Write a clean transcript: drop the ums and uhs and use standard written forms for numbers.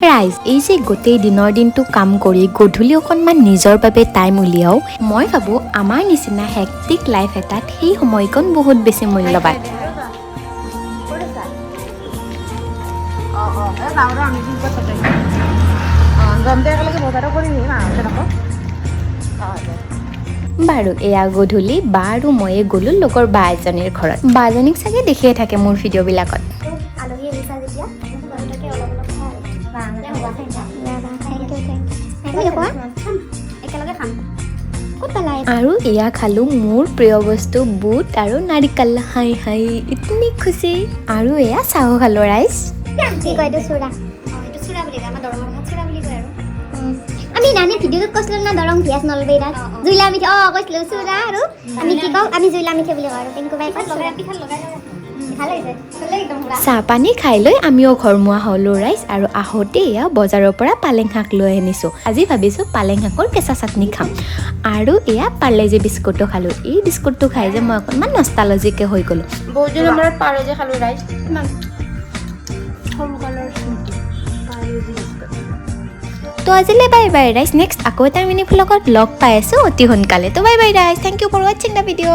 ৰাইজ এই যে গোটেই দিনৰ দিনটো কাম কৰি গধূলি অকণমান নিজৰ বাবে টাইম উলিয়াও মই ভাবো আমাৰ নিচিনা হেক্টিক লাইফ এটাত সেই সময়কণ বহুত বেছি মূল্যৱান বাৰু এয়া গধূলি বা আৰু ময়ে গ'লো লগৰ বা এজনীৰ ঘৰত বাজনীক চাগে দেখিয়ে থাকে মোৰ ভিডিঅ'বিলাকত আৰু এয়া খালো মোৰ প্ৰিয় বস্তু বুট আৰু নাৰিকল হাই হাই ইতনি খুচি আৰু এয়া চাহ খালো ৰাইজ আমি নানি ভিডিঅ'ত কৈছিলো না দৰং ভিয়াজ নলবেইৰাত জুইলা মিঠে কৈছিলো চুৰা আৰু আমি কি কওঁ আমি জুইলা মিঠে বুলি কওঁ আৰু টিংকু বাই চাহ পানী খাই লৈ আমিও ঘৰমুৱা হ'লো ৰাইজ আৰু আহোঁতে এয়া বজাৰৰ পৰা পালেং শাক লৈ আনিছোঁ আজি ভাবিছোঁ পালেং শাকৰ কেঁচা চাটনি খাম আৰু এয়া পাৰ্লেজি বিস্কুটো খালোঁ এই বিস্কুটটো খাই যে মই অকণমান নষ্টালজিকে হৈ গ'লোঁ বহুত দিনৰ মূৰত পাৰ্লেজি খালোঁ ৰাইজ ইমান সৰু কালৰ স্মৃতি পাৰ্লেজি বিস্কুট তো আজিলৈ বাই বাই ৰাইজ নেক্সট আকৌ এটা মিনি ভ্লগত লগ পাই আছোঁ অতি সোনকালে তো বাই বাই ৰাইজ থেংক ইউ ফৰ ৱাচিং দ্য ভিডিঅ'